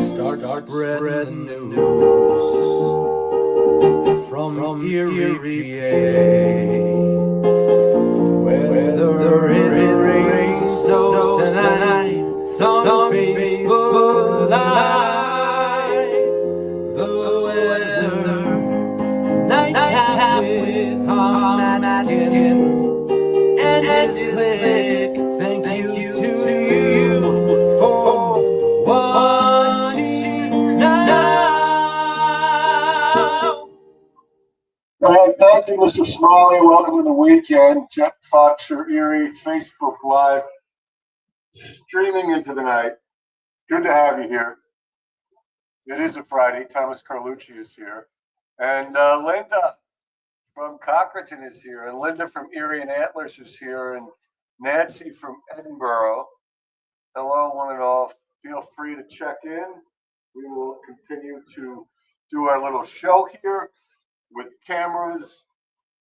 Start spreading the news from Erie, PA. Whether it rains or snows tonight, it's on Facebook Live. The weather, nightcap with Tom Atkins and his clique. Thank you to you for watching now. Thank you, Mr. Smalley. Welcome to the weekend. Jeff Foxer, Erie, Facebook Live, streaming into the night. Good to have you here. It is a Friday. Thomas Carlucci is here. And Linda from Cochraton is here. And Linda from Erie and Antlers is here. And Nancy from Edinburgh. Hello, one and all. Feel free to check in. We will continue to do our little show here with cameras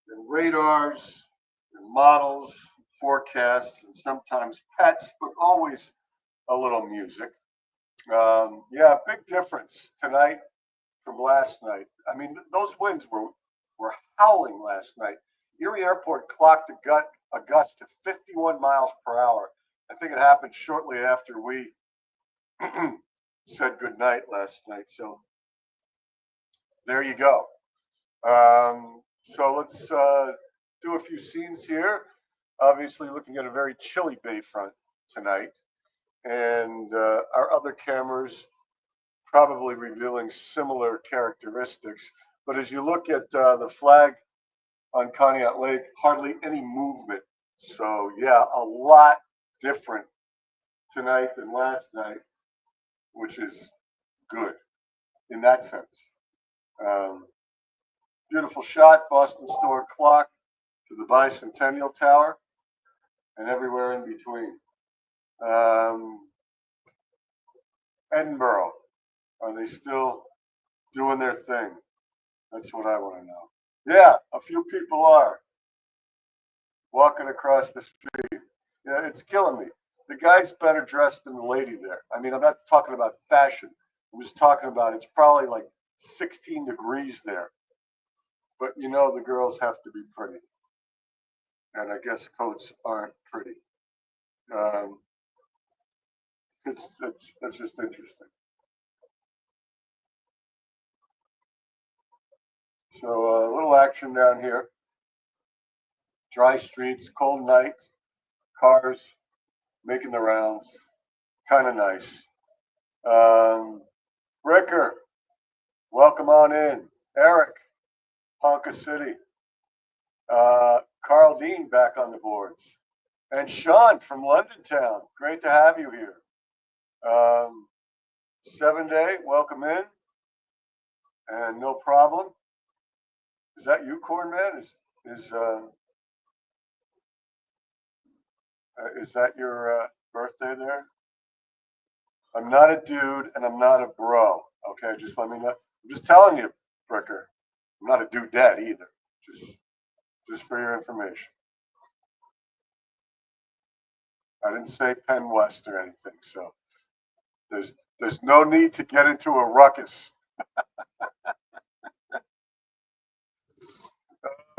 and radars and models, forecasts, and sometimes pets, but always a little music. Yeah, big difference tonight from last night. I mean, those winds were howling last night. Erie Airport clocked a gust of 51 miles per hour. I think it happened shortly after we said goodnight last night. So there you go. So let's do a few scenes here. Obviously looking at a very chilly bayfront tonight. And our other cameras probably revealing similar characteristics. But as you look at the flag on Conneaut Lake, hardly any movement. So yeah, a lot different tonight than last night, which is good in that sense. Beautiful shot, Boston Store clock to the Bicentennial Tower and everywhere in between. Edinburgh, are they still doing their thing? That's what I want to know. Yeah, a few people are walking across the street. Yeah, it's killing me. The guy's better dressed than the lady there. I mean, I'm not talking about fashion. I'm just talking about it's probably like 16 degrees there. But you know the girls have to be pretty. And I guess coats aren't pretty. It's just interesting. So a little action down here. Dry streets, cold nights, cars making the rounds. Kind of nice. Ricker, welcome on in. Eric, Ponca City. Carl Dean back on the boards. And Sean from London Town. Great to have you here. 7 Day, welcome in. And no problem. Is that you, Corn Man? Is that your birthday there? I'm not a dude and I'm not a bro. Okay, just let me know. I'm just telling you, Bricker. I'm not a dudette either. Just for your information. I didn't say Penn West or anything, so there's no need to get into a ruckus.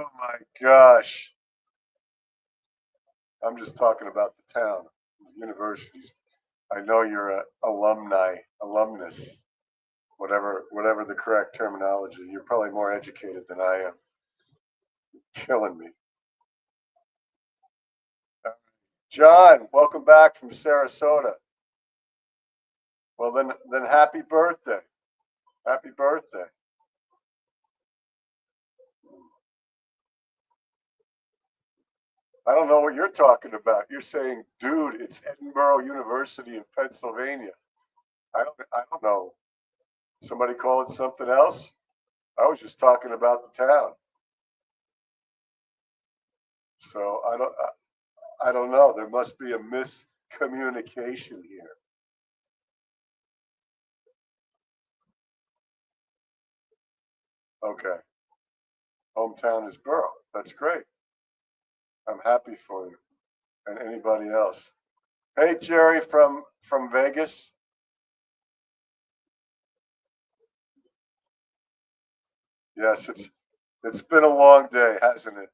Oh my gosh. I'm just talking about the town, the universities. I know you're an alumnus, whatever the correct terminology. You're probably more educated than I am. You're killing me. John, welcome back from Sarasota. Well, then happy birthday. Happy birthday. I don't know what you're talking about. You're saying, dude, it's Edinburgh University in Pennsylvania. I don't know. Somebody call it something else? I was just talking about the town. So I don't know. There must be a miscommunication here. Okay. Hometown is Borough. That's great. I'm happy for you and anybody else. Hey, Jerry from Vegas. Yes, it's been a long day, hasn't it?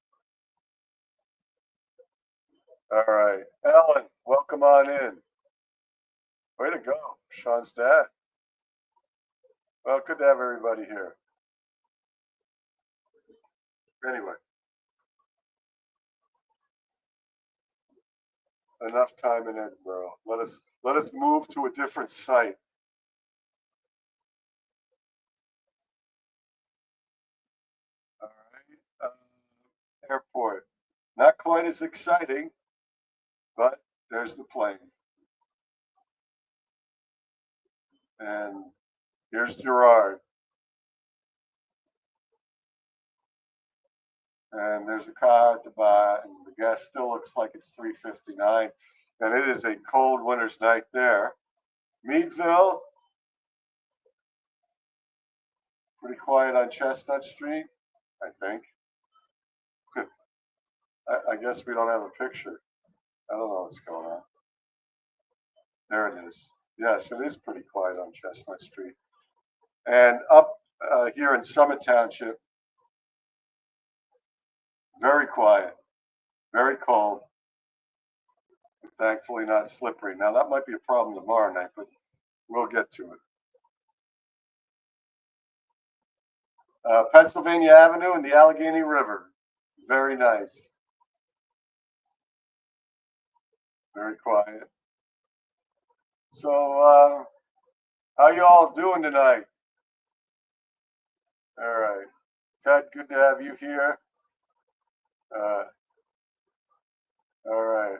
All right. Ellen, welcome on in. Way to go. Sean's dad. Well, good to have everybody here. Anyway, enough time in Edinburgh. Let us move to a different site. All right. Airport. Not quite as exciting, but there's the plane. And here's Gerard. And there's a car to buy, and the gas still looks like it's $3.59, and it is a cold winter's night there. Meadville, pretty quiet on Chestnut Street, I think. I guess we don't have a picture. I don't know what's going on. There it is. Yes, it is pretty quiet on Chestnut Street. And up here in Summit Township, very quiet, very cold. Thankfully, not slippery. Now, that might be a problem tomorrow night, but we'll get to it. Pennsylvania Avenue and the Allegheny River. Very nice. Very quiet. So, how you all doing tonight? All right. Ted, good to have you here. All right.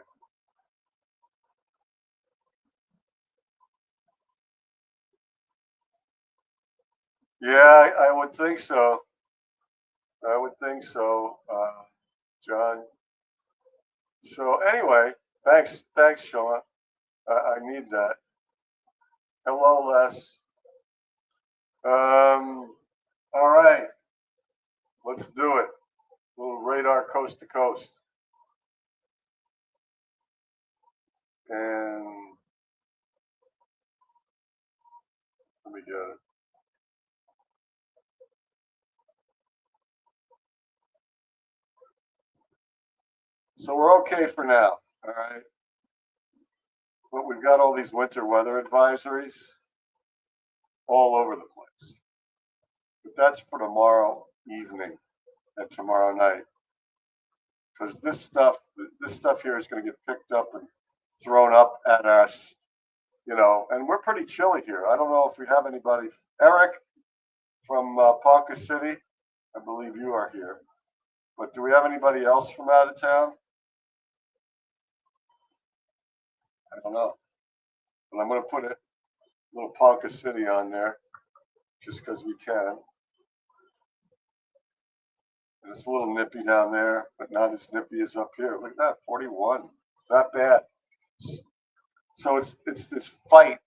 Yeah, I would think so. I would think so, John. So anyway, thanks, Sean. I need that. Hello, Les. All right, let's do it. Little radar coast to coast. And let me get it. So we're okay for now, all right? But we've got all these winter weather advisories all over the place. But that's for tomorrow evening and tomorrow night. Because this stuff here is going to get picked up and thrown up at us, and we're pretty chilly here. I don't know if we have anybody. Eric from Ponca City, I believe you are here. But do we have anybody else from out of town? I don't know. But I'm going to put a little Ponca City on there just because we can. And it's a little nippy down there, but not as nippy as up here. Look at that, 41. Not bad. So it's this fight,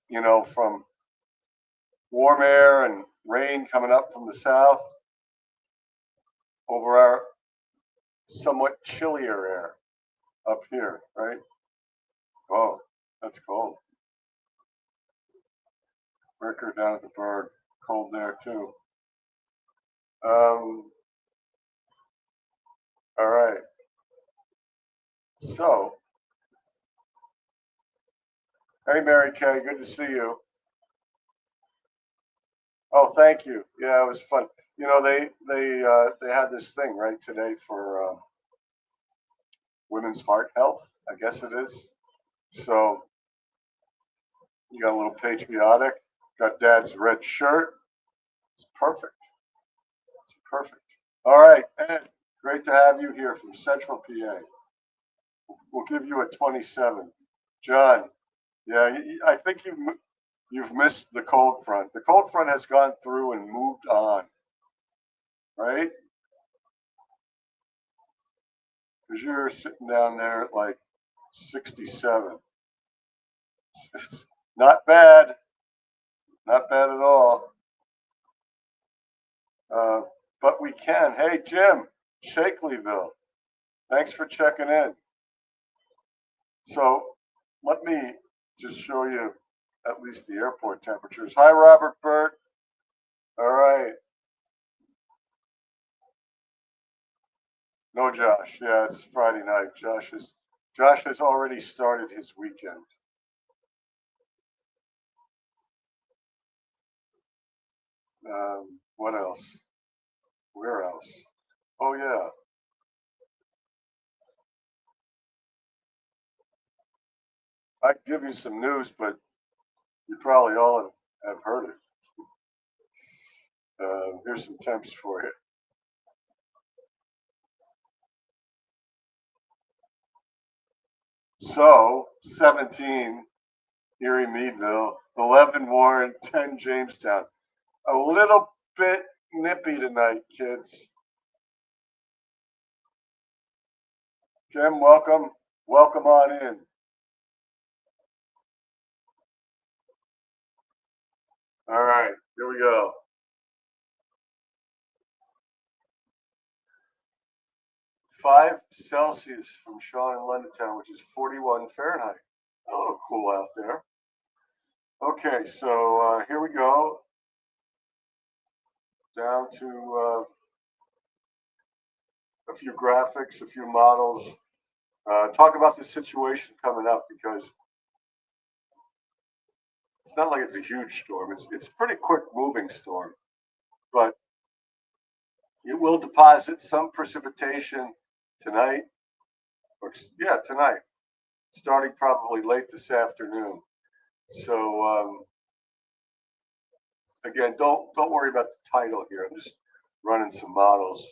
from warm air and rain coming up from the south over our somewhat chillier air up here, right? Oh, that's cold. Ricker down at the Berg, cold there too. All right. So, hey, Mary Kay, good to see you. Oh, thank you. Yeah, it was fun. They had this thing right today for women's heart health. I guess it is. So you got a little patriotic. Got Dad's red shirt. It's perfect. It's perfect. All right, Ed. Great to have you here from Central PA. We'll give you a 27. John. Yeah, I think you've missed the cold front. The cold front has gone through and moved on, right? Because you're sitting down there at like 67. It's not bad. Not bad at all. But we can. Hey, Jim, Shakelyville. Thanks for checking in. So let me just show you at least the airport temperatures. Hi, Robert Burt. All right. No, Josh. Yeah, it's Friday night. Josh has already started his weekend. What else? Where else? Oh yeah. I can give you some news, but you probably all have heard it. Here's some temps for you. So 17 Erie Meadville, 11 Warren, 10 Jamestown. A little bit nippy tonight, kids. Kim, welcome. Welcome on in. All right, here we go. 5 Celsius from Sean in Londontown, which is 41 Fahrenheit. A little cool out there. Okay, so here we go. Down to a few graphics, a few models. Talk about the situation coming up, because it's not like it's a huge storm. It's a pretty quick moving storm, but it will deposit some precipitation tonight. Tonight, starting probably late this afternoon. So again, don't worry about the title here. I'm just running some models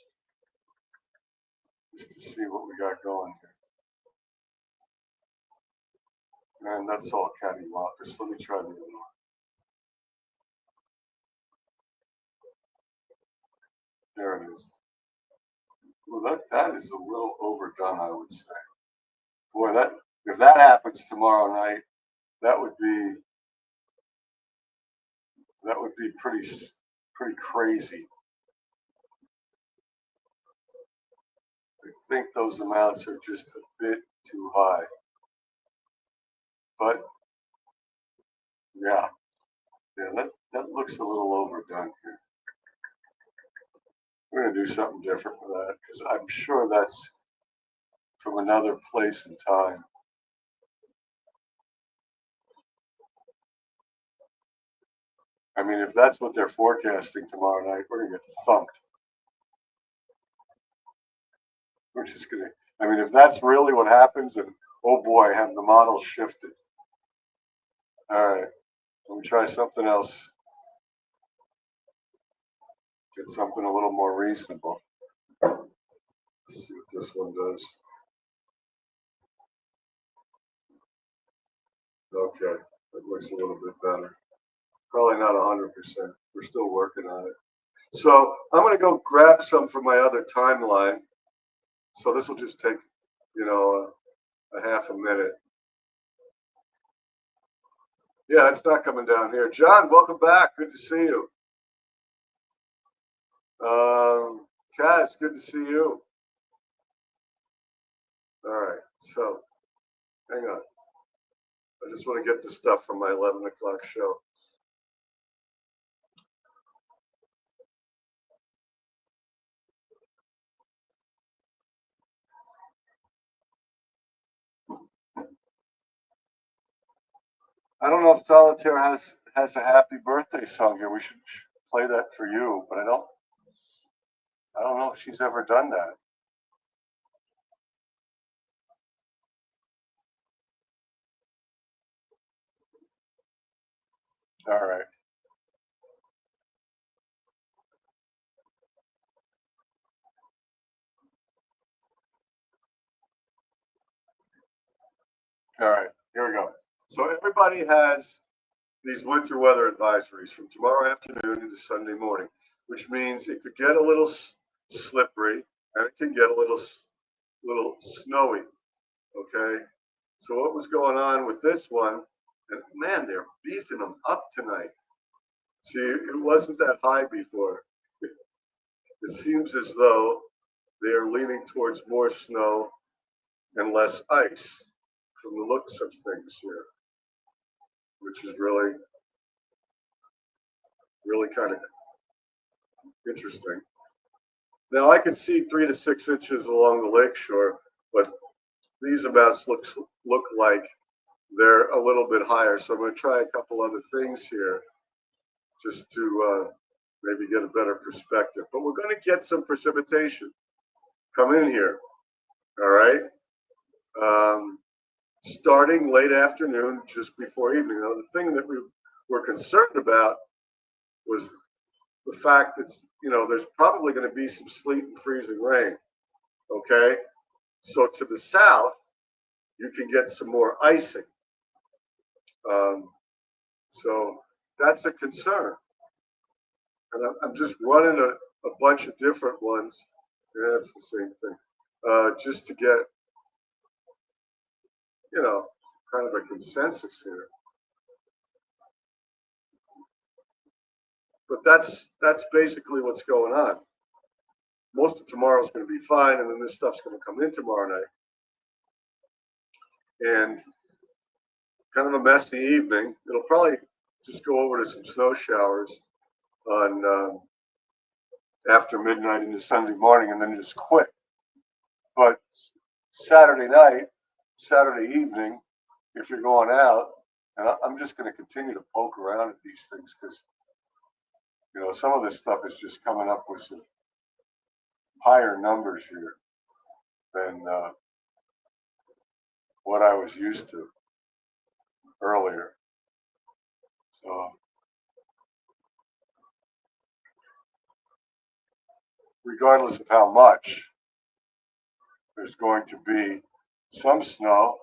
just to see what we got going here. And that's all cattywampus. Let me try the other one. There it is. Well, that is a little overdone, I would say. Boy, if that happens tomorrow night, that would be pretty crazy. I think those amounts are just a bit too high. But yeah, that looks a little overdone here. We're gonna do something different with that, because I'm sure that's from another place and time. I mean, if that's what they're forecasting tomorrow night, we're gonna get thumped. We're just gonna. I mean, if that's really what happens, then oh boy, have the models shifted. All right, let me try something else. Get something a little more reasonable. Let's see what this one does. Okay, that looks a little bit better. Probably not 100%. We're still working on it. So I'm going to go grab some from my other timeline. So this will just take, a half a minute. Yeah, it's not coming down here. John, welcome back. Good to see you. Kaz, good to see you. All right, so hang on. I just want to get the stuff from my 11 o'clock show. I don't know if Solitaire has a happy birthday song here. We should play that for you, but I don't know if she's ever done that. All right. All right, here we go. So everybody has these winter weather advisories from tomorrow afternoon into Sunday morning, which means it could get a little slippery and it can get a little snowy. Okay. So what was going on with this one? And man, they're beefing them up tonight. See, it wasn't that high before. It seems as though they are leaning towards more snow and less ice from the looks of things here, which is really, really kind of interesting. Now I can see 3 to 6 inches along the lakeshore, but these amounts look like they're a little bit higher. So I'm going to try a couple other things here just to maybe get a better perspective. But we're going to get some precipitation come in here. All right. Starting late afternoon, just before evening. Now, the thing that we were concerned about was the fact that, there's probably going to be some sleet and freezing rain. Okay. So to the south, you can get some more icing. So that's a concern. And I'm just running a bunch of different ones. Yeah, that's the same thing. Just to get, kind of a consensus here. But that's basically what's going on. Most of tomorrow's going to be fine, and then this stuff's going to come in tomorrow night. And kind of a messy evening. It'll probably just go over to some snow showers on after midnight into Sunday morning, and then just quit. But Saturday night, Saturday evening, if you're going out, and I'm just going to continue to poke around at these things because, some of this stuff is just coming up with some higher numbers here than what I was used to earlier. So regardless of how much, there's going to be some snow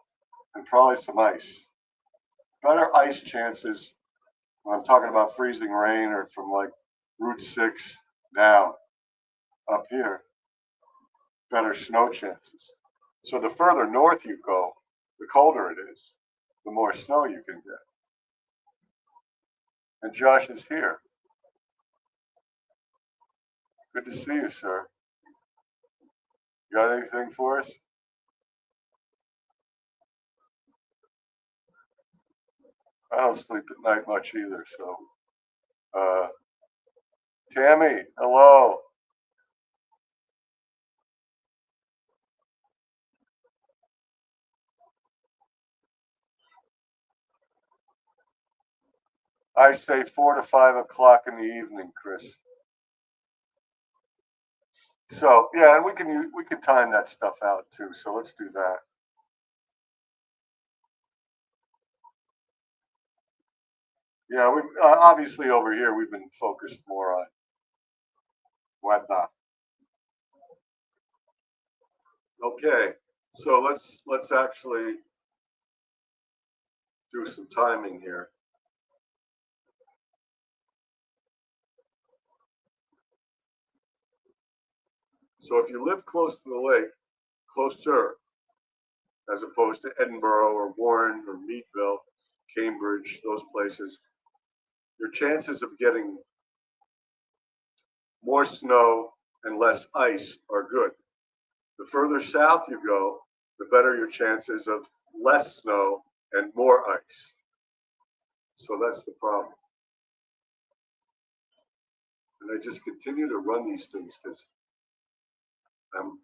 and probably some ice. Better ice chances when I'm talking about freezing rain or from like Route 6 down up here. Better snow chances. So the further north you go, the colder it is, the more snow you can get. And Josh is here. Good to see you, sir. You got anything for us? I don't sleep at night much either, so. Tammy, hello. I say 4 to 5 o'clock in the evening, Chris. So yeah, and we can time that stuff out too. So let's do that. Yeah, we obviously over here we've been focused more on weather. Okay, so let's actually do some timing here. So if you live close to the lake, closer, as opposed to Edinburgh or Warren or Meadville, Cambridge, those places, your chances of getting more snow and less ice are good. The further south you go, the better your chances of less snow and more ice. So that's the problem. And I just continue to run these things because I'm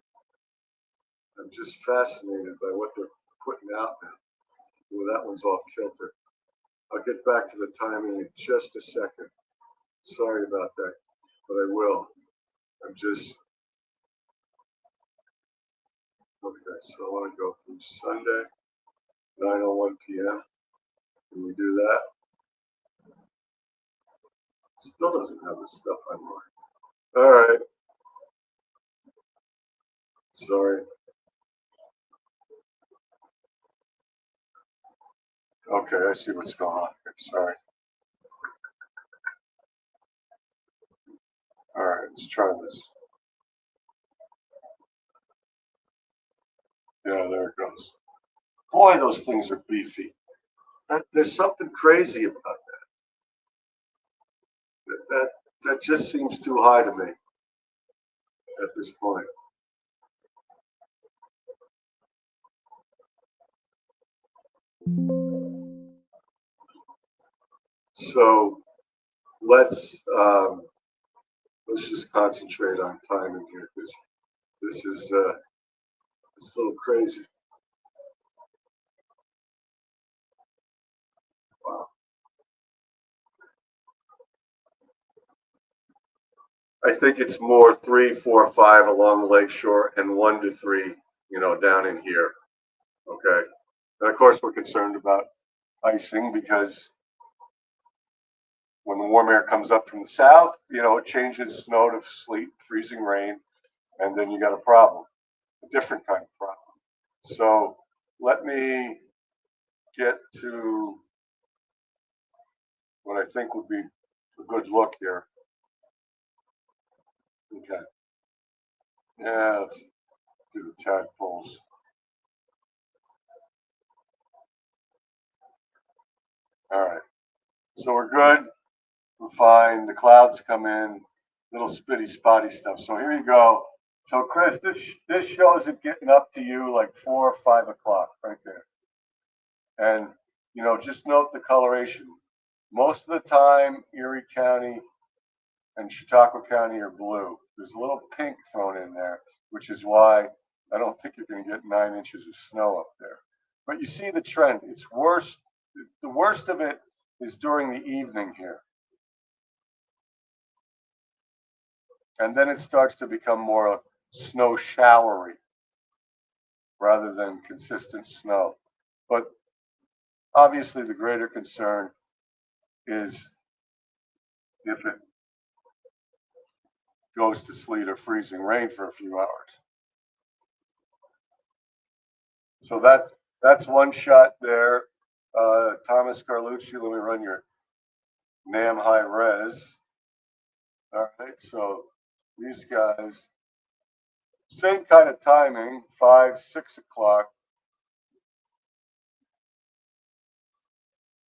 just fascinated by what they're putting out now. Well, that one's off kilter. I'll get back to the timing in just a second. Sorry about that, but I will. I'm just okay. So I want to go through Sunday, 9:01 p.m. Can we do that? Still doesn't have the stuff I want. All right. Sorry. Okay, I see what's going on here. Sorry. All right, let's try this. Yeah, there it goes. Boy, those things are beefy. There's something crazy about that. That just seems too high to me at this point. So let's just concentrate on timing here because this is it's a little crazy. Wow. I think it's more 3, 4, 5 along the lakeshore and 1 to 3, down in here. Okay. And of course, we're concerned about icing because when the warm air comes up from the south, it changes snow to sleet, freezing rain, and then you got a problem, a different kind of problem. So let me get to what I think would be a good look here. Okay. Yeah, let's do the tadpoles. All right. So we're good. We're fine. The clouds come in, little spitty, spotty stuff. So here you go. So Chris, this shows it getting up to you like 4 or 5 o'clock right there. And just note the coloration. Most of the time, Erie County and Chautauqua County are blue. There's a little pink thrown in there, which is why I don't think you're going to get 9 inches of snow up there. But you see the trend. It's worse. The worst of it is during the evening here. And then it starts to become more snow showery rather than consistent snow. But obviously the greater concern is if it goes to sleet or freezing rain for a few hours. So that's one shot there. Thomas Carlucci, let me run your NAM high res. All right, so these guys, same kind of timing, 5, 6 o'clock.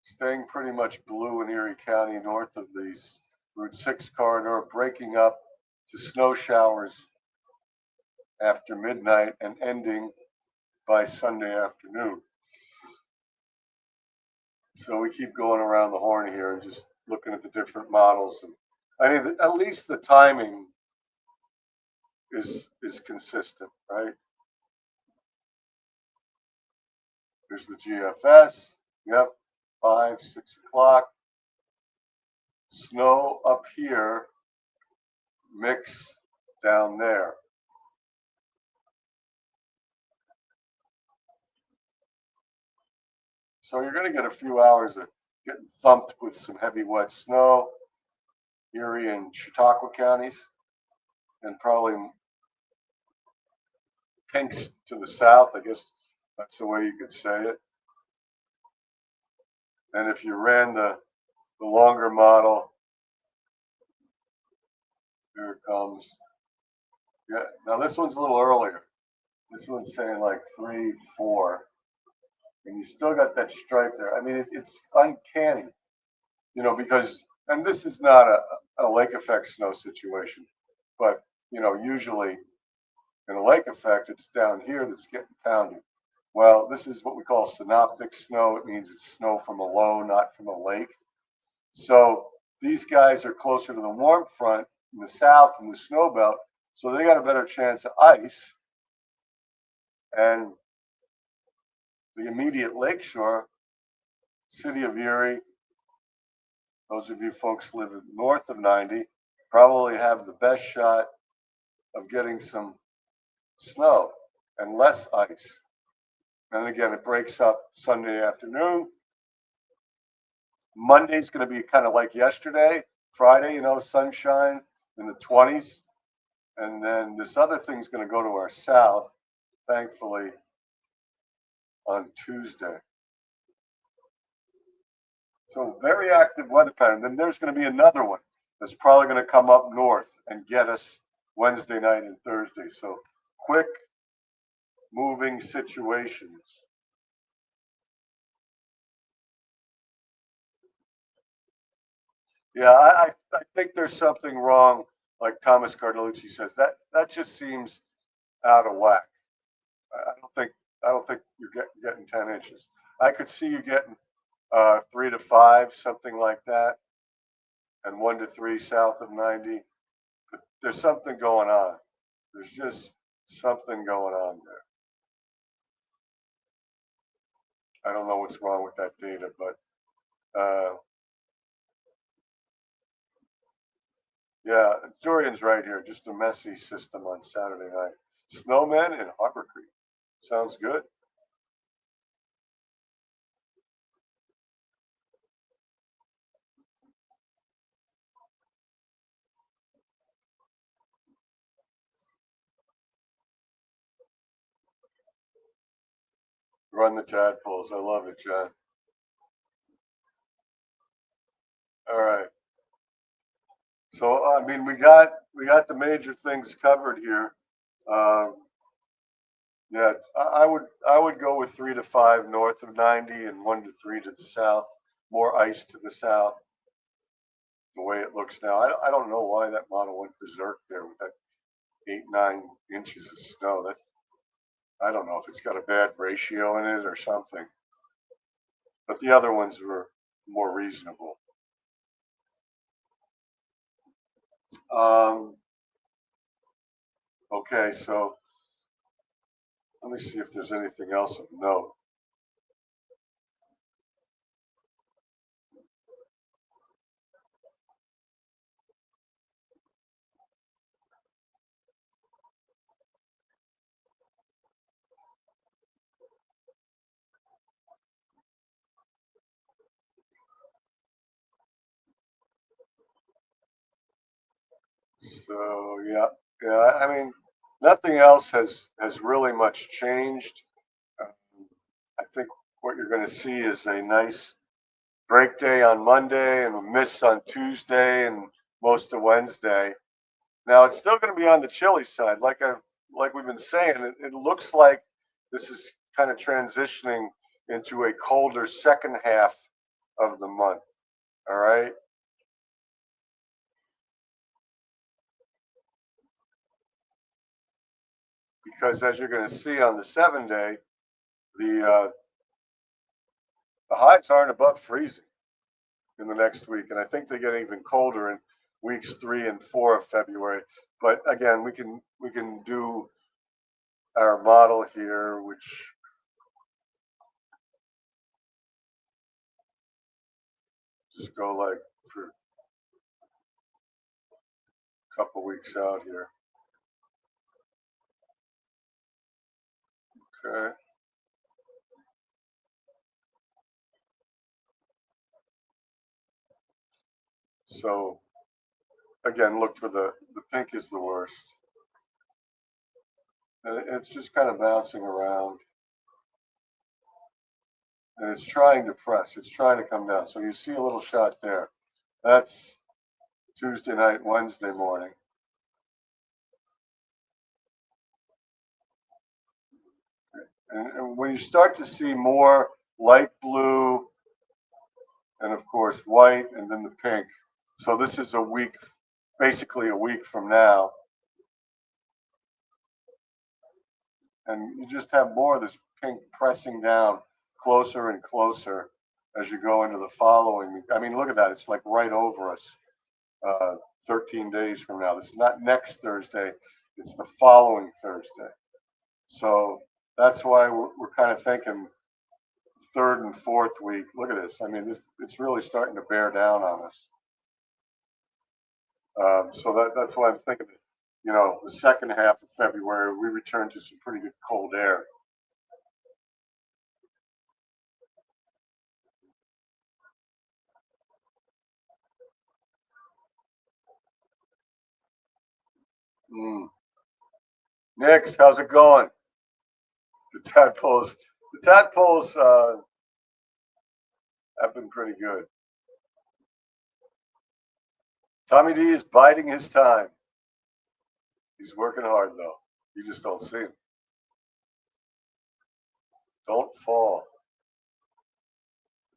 Staying pretty much blue in Erie County north of the Route 6 corridor, breaking up to snow showers after midnight and ending by Sunday afternoon. So we keep going around the horn here and just looking at the different models. And I mean, at least the timing is consistent, right? There's the GFS. Yep, 5, 6 o'clock. Snow up here, mix down there. So you're going to get a few hours of getting thumped with some heavy wet snow, Erie and Chautauqua counties, and probably pinks to the south. I guess that's the way you could say it. And if you ran the longer model, here it comes. Yeah, now this one's a little earlier. This one's saying like 3, 4. And you still got that stripe there. I mean, it's uncanny, because, and this is not a lake effect snow situation, but, usually in a lake effect, it's down here that's getting pounded. Well, this is what we call synoptic snow. It means it's snow from a low, not from a lake. So these guys are closer to the warm front in the south in the snow belt, so they got a better chance of ice. And the immediate lakeshore, city of Erie, those of you folks living north of 90, probably have the best shot of getting some snow and less ice. And again, it breaks up Sunday afternoon. Monday's going to be kind of like yesterday. Friday, sunshine in the 20s. And then this other thing's going to go to our south, thankfully, on Tuesday. So very active weather pattern. Then there's going to be another one that's probably going to come up north and get us Wednesday night and Thursday. So quick moving situations. Yeah, I think there's something wrong, like Thomas Carlucci says. That just seems out of whack. I don't think you're getting 10 inches. I could see you getting 3 to 5, something like that, and 1 to 3 south of 90. But there's something going on. There's just something going on there. I don't know what's wrong with that data, but yeah, Dorian's right here. Just a messy system on Saturday night. Snowmen in Harbor Creek. Sounds good. Run the tadpoles. I love it, John. All right. So I mean, we got the major things covered here. Um, yeah, I would go with 3 to 5 north of 90 and 1 to 3 to the south. More ice to the south. The way it looks now, I don't know why that model went berserk there with that 8-9 inches of snow. That I don't know if it's got a bad ratio in it or something. But the other ones were more reasonable. Um, okay, so let me see if there's anything else of note. So yeah. I mean, nothing else has really much changed. Um, I think what you're going to see is a nice break day on Monday and a miss on Tuesday and most of Wednesday. Now it's still going to be on the chilly side, like we've been saying. It looks like this is kind of transitioning into a colder second half of the month. All right. Because as you're going to see on the 7 day, the the highs aren't above freezing in the next week, and I think they get even colder in weeks 3 and 4 of February. But again, we can do our model here, which just go like for a couple weeks out here. Okay. So again, look for the pink is the worst. And it's just kind of bouncing around. And it's trying to press. It's trying to come down. So you see a little shot there. That's Tuesday night, Wednesday morning. And when you start to see more light blue and of course white and then the pink. So this is a week, basically a week from now. And you just have more of this pink pressing down closer and closer as you go into the following. I mean, look at that. It's like right over us 13 days from now. This is not next Thursday. It's the following Thursday. So that's why we're kind of thinking third and fourth week. Look at this. I mean, it's really starting to bear down on us. So that's why I'm thinking, the second half of February, we return to some pretty good cold air. Mm. Nix, how's it going? The tadpoles have been pretty good. Tommy D is biding his time. He's working hard though. You just don't see him. Don't fall.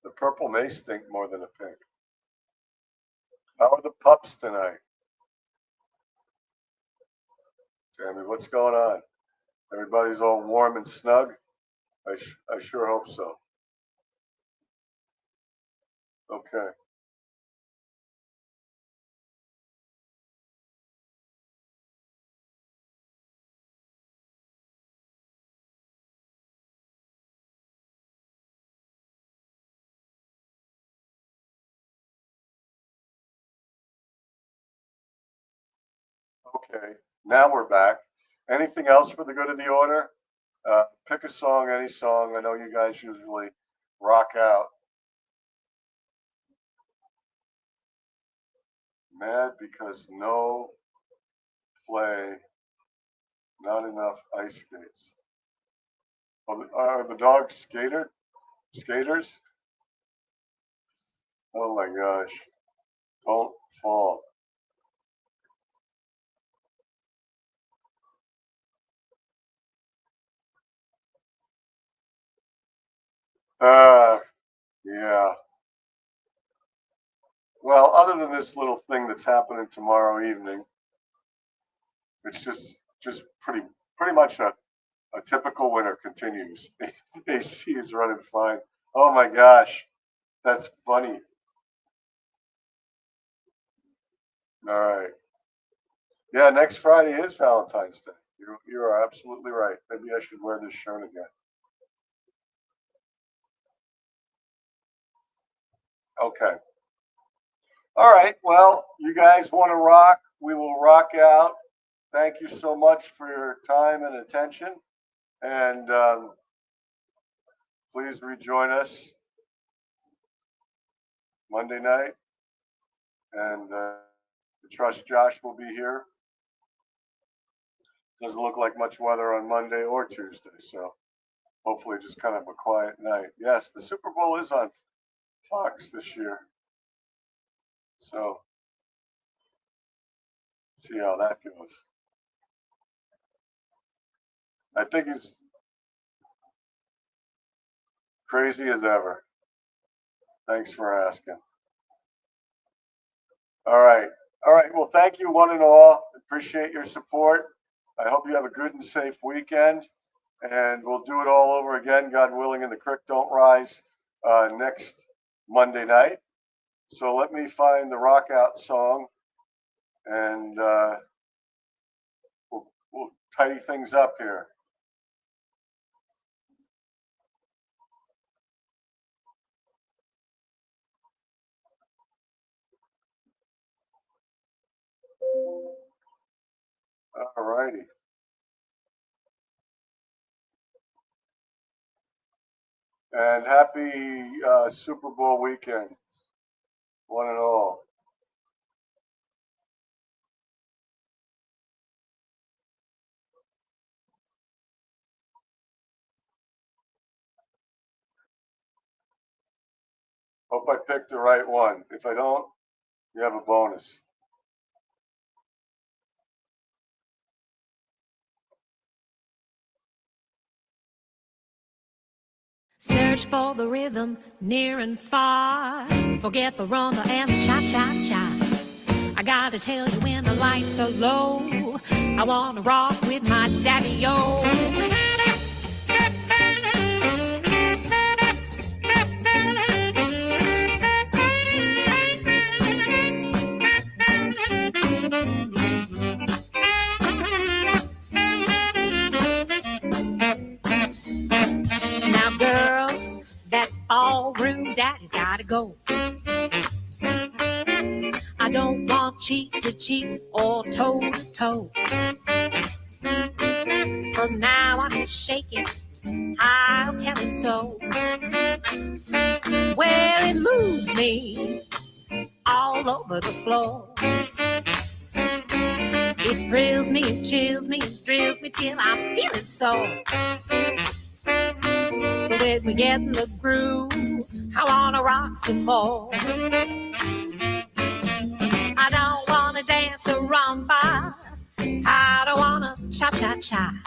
The purple may stink more than the pink. How are the pups tonight? Tammy, what's going on? Everybody's all warm and snug? I sure hope so. Okay. Okay. Now we're back. Anything else for the good of the order? Pick a song, any song. I know you guys usually rock out. Mad because no play, not enough ice skates. Are the dogs skaters? Oh my gosh. Don't fall. Yeah. Well, other than this little thing that's happening tomorrow evening, it's just pretty much a typical winter continues. AC is running fine. Oh my gosh, that's funny. All right. Yeah, next Friday is Valentine's Day. You are absolutely right. Maybe I should wear this shirt again. Okay. All right. Well, you guys want to rock? We will rock out. Thank you so much for your time and attention. And please rejoin us Monday night. And I trust Josh will be here. Doesn't look like much weather on Monday or Tuesday. So hopefully just kind of a quiet night. Yes, the Super Bowl is on Fox this year. So see how that goes. I think it's crazy as ever. Thanks for asking. All right. All right. Well, thank you one and all. Appreciate your support. I hope you have a good and safe weekend. And we'll do it all over again, God willing, and the creek don't rise next Monday night. So let me find the rock out song and we'll tidy things up here. All righty. And happy Super Bowl weekend, one and all. Hope I picked the right one. If I don't, you have a bonus. Search for the rhythm near and far. Forget the rumba and the cha-cha-cha. I gotta tell you when the lights are low, I wanna rock with my daddy-o. Now girls, that ballroom daddy's gotta go. I don't want cheek to cheek or toe to toe. From now on he's shaking, I'll tell him so. Well, it moves me all over the floor. It thrills me, it chills me, it drills me till I'm feeling sore. But when we get in the groove, I wanna rock some more. I don't wanna dance a rumba, I don't wanna cha-cha-cha.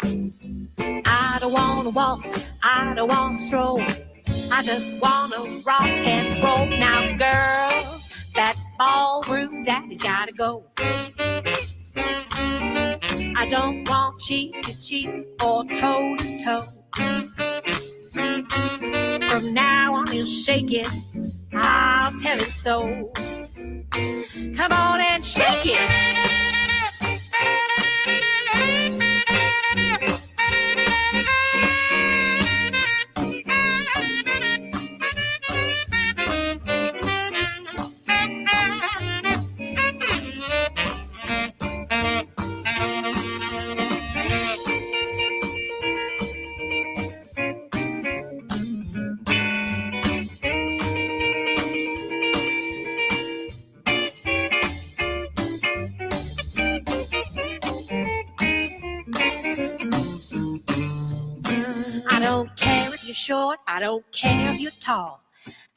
I don't wanna waltz, I don't wanna stroll, I just wanna rock and roll. Now girls, that ballroom daddy's gotta go. I don't want cheek to cheek or toe to toe. From now on he'll shake it, I'll tell him so. Come on and shake it. I don't care if you're short, I don't care if you're tall.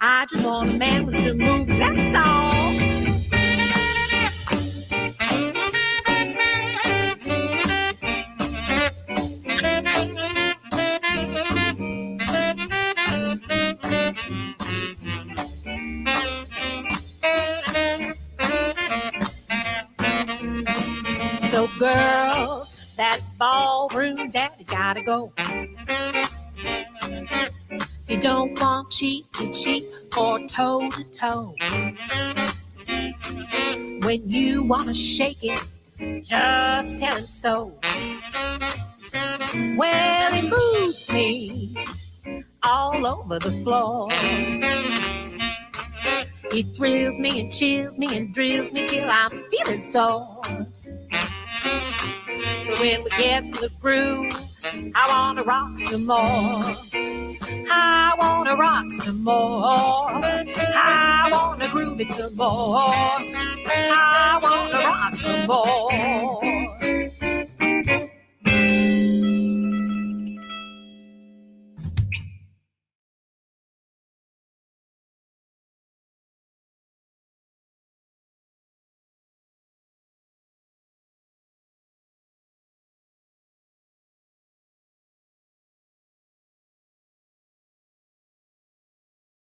I just want a man with some moves, that's all. So girls, that ballroom daddy's gotta go. You don't want cheek to cheek or toe to toe. When you wanna shake it, just tell him so. Well, he moves me all over the floor. He thrills me and chills me and drills me till I'm feeling sore. But when we get in the groove, I wanna rock some more. I wanna rock some more. I wanna groove it some more. I wanna rock some more.